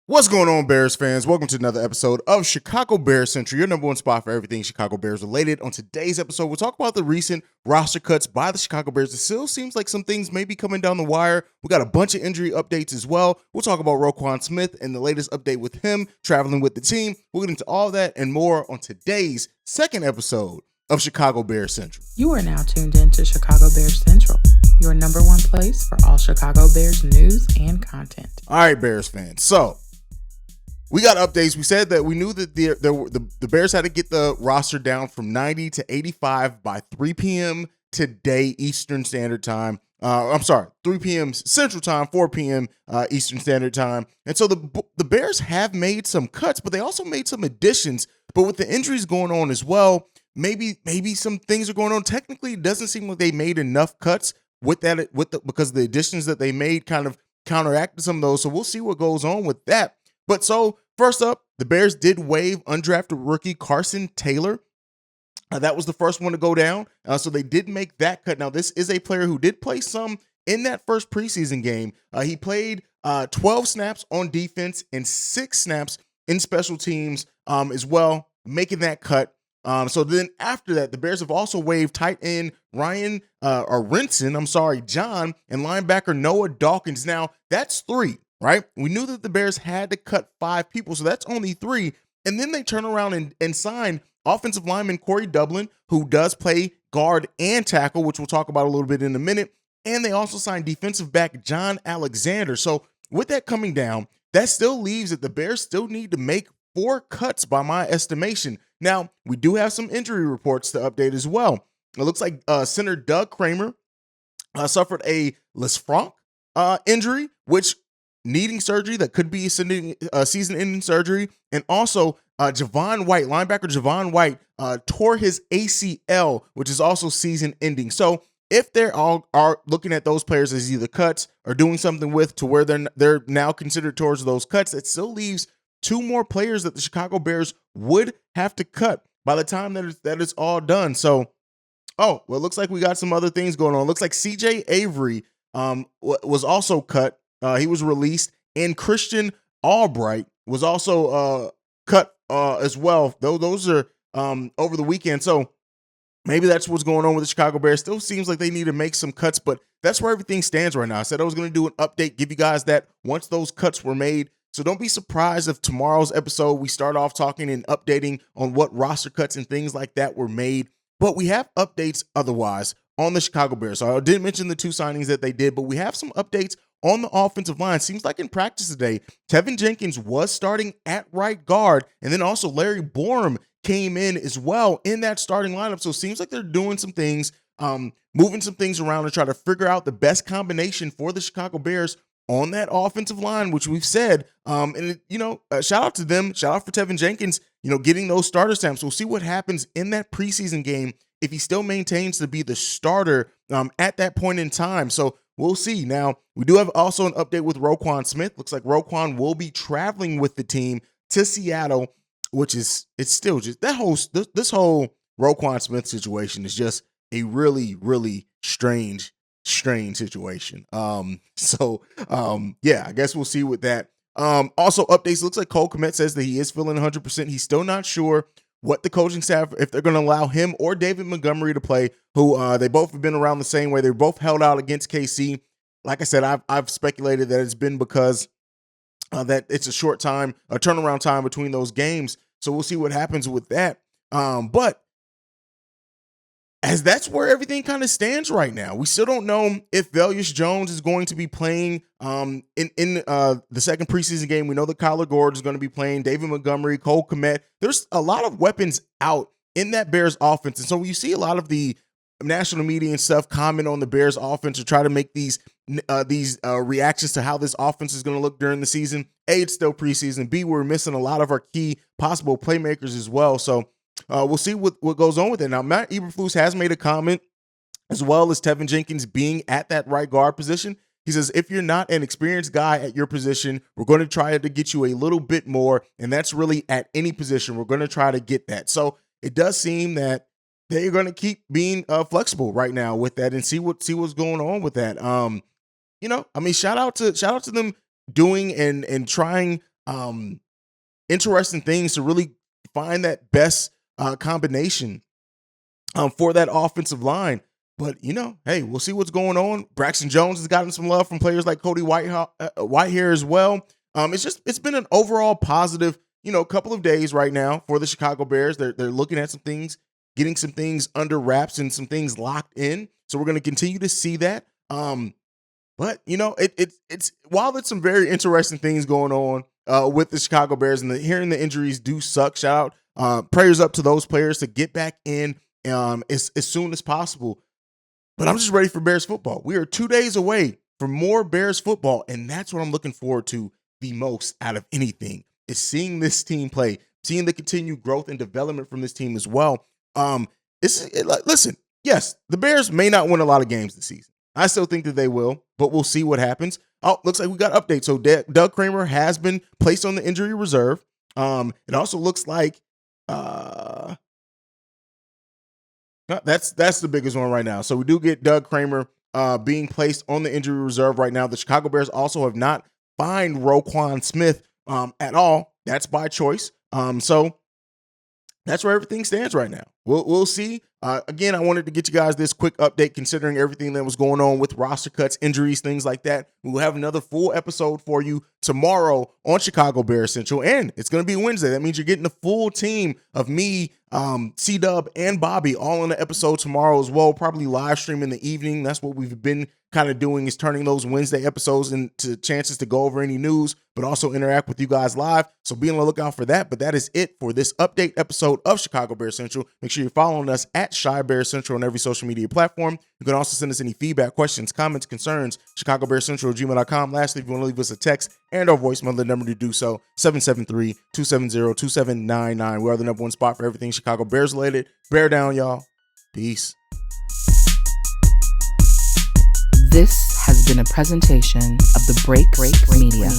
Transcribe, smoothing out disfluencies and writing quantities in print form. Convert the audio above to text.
What's going on, Bears fans? Welcome to another episode of Chicago Bears Central, your number one spot for everything Chicago Bears related. On today's episode, we'll talk about the recent roster cuts by the Chicago Bears. It still seems like some things may be coming down the wire. We got a bunch of injury updates as well. We'll talk about Roquan Smith and the latest update with him traveling with the team. We'll get into all that and more on today's second episode of Chicago Bears Central. You are now tuned in to Chicago Bears Central, your number one place for all Chicago Bears news and content. All right, Bears fans. So, we got updates. We said that we knew that the Bears had to get the roster down from 90 to 85 by 3 p.m. today, Eastern Standard Time. 3 p.m. Central Time, 4 p.m. Eastern Standard Time. And so the Bears have made some cuts, but they also made some additions. But with the injuries going on as well, maybe some things are going on. Technically, it doesn't seem like they made enough cuts because the additions that they made kind of counteracted some of those. So we'll see what goes on with that. But so, first up, the Bears did waive undrafted rookie Carson Taylor. That was the first one to go down. So they did make that cut. Now, this is a player who did play some in that first preseason game. He played 12 snaps on defense and 6 snaps in special teams as well, making that cut. So then after that, the Bears have also waived tight end Rysen John and linebacker Noah Dawkins. Now, that's 3. Right? We knew that the Bears had to cut 5 people, so that's only 3. And then they turn around and sign offensive lineman Corey Dublin, who does play guard and tackle, which we'll talk about a little bit in a minute. And they also signed defensive back Jon Alexander. So with that coming down, that still leaves that the Bears still need to make 4 cuts by my estimation. Now, we do have some injury reports to update as well. It looks like center Doug Kramer suffered a Lisfranc injury, which needing surgery that could be season-ending surgery. And also, linebacker Javin White tore his ACL, which is also season-ending. So if they're all are looking at those players as either cuts or doing something with to where they're now considered towards those cuts, it still leaves 2 more players that the Chicago Bears would have to cut by the time that it's all done. So, it looks like we got some other things going on. It looks like CJ Avery was also cut. He was released, and Christian Albright was also cut as well. Those are over the weekend. So maybe that's what's going on with the Chicago Bears. Still seems like they need to make some cuts, but that's where everything stands right now. I said I was going to do an update, give you guys that once those cuts were made. So don't be surprised if tomorrow's episode we start off talking and updating on what roster cuts and things like that were made. But we have updates otherwise on the Chicago Bears. So I didn't mention the 2 signings that they did, but we have some updates on the offensive line. Seems like in practice today, Tevin Jenkins was starting at right guard, and then also Larry Borom came in as well in that starting lineup. So it seems like they're doing some things, moving some things around to try to figure out the best combination for the Chicago Bears on that offensive line, which we've said. Shout out to them. Shout out for Tevin Jenkins, getting those starter stamps. We'll see what happens in that preseason game if he still maintains to be the starter at that point in time. So we'll see. Now, we do have also an update with Roquan Smith. Looks like Roquan will be traveling with the team to Seattle, which is, it's still just this whole Roquan Smith situation is just a really, really strange situation. I guess we'll see with that. Also updates. Looks like Cole Kmet says that he is feeling 100%. He's still not sure what the coaching staff, if they're going to allow him or David Montgomery to play, who they both have been around the same way. They're both held out against KC. Like I said, I've speculated that it's been because that it's a short time, a turnaround time between those games. So we'll see what happens with that. But as that's where everything kind of stands right now. We still don't know if Velus Jones is going to be playing in the second preseason game. We know that Kyler Gordon is going to be playing, David Montgomery, Cole Kmet. There's a lot of weapons out in that Bears offense. And so you see a lot of the national media and stuff comment on the Bears offense or try to make these reactions to how this offense is going to look during the season. A, it's still preseason. B, we're missing a lot of our key possible playmakers as well. So we'll see what goes on with it. Now, Matt Eberflus has made a comment, as well as Tevin Jenkins being at that right guard position. He says, if you're not an experienced guy at your position, we're going to try to get you a little bit more, and that's really at any position. We're going to try to get that. So it does seem that they're going to keep being flexible right now with that and see what's going on with that. Shout out to them doing and trying interesting things to really find that best combination for that offensive line. But, hey, we'll see what's going on. Braxton Jones has gotten some love from players like Cody Whitehair as well. It's been an overall positive, couple of days right now for the Chicago Bears. They're looking at some things, getting some things under wraps and some things locked in. So we're going to continue to see that. But it's while there's some very interesting things going on with the Chicago Bears, and hearing the injuries do suck. Shout out, prayers up to those players to get back in as soon as possible. But I'm just ready for Bears football. We are 2 days away from more Bears football, and that's what I'm looking forward to the most out of anything, is seeing this team play, seeing the continued growth and development from this team as well. Listen, yes, the Bears may not win a lot of games this season. I still think that they will, but we'll see what happens. Oh, looks like we got updates. So Doug Kramer has been placed on the injury reserve. It also looks like that's the biggest one right now. So we do get Doug Kramer being placed on the injury reserve right now. The Chicago Bears also have not fined Roquan Smith at all. That's by choice. So that's where everything stands right now. We'll see. Again, I wanted to get you guys this quick update considering everything that was going on with roster cuts, injuries, things like that. We will have another full episode for you tomorrow on Chicago Bears Central, and it's going to be Wednesday. That means you're getting the full team of me, C-Dub, and Bobby all on the episode tomorrow as well, probably live stream in the evening. That's what we've been kind of doing, is turning those Wednesday episodes into chances to go over any news, but also interact with you guys live. So be on the lookout for that. But that is it for this update episode of Chicago Bears Central. Make sure you're following us at Chi Bears Central on every social media platform. You can also send us any feedback, questions, comments, concerns, ChicagoBearsCentral@gmail.com. Lastly, if you want to leave us a text and or voicemail, the number to do so, 773-270-2799. We are the number one spot for everything Chicago Bears related. Bear down, y'all. Peace. This has been a presentation of the Break Media.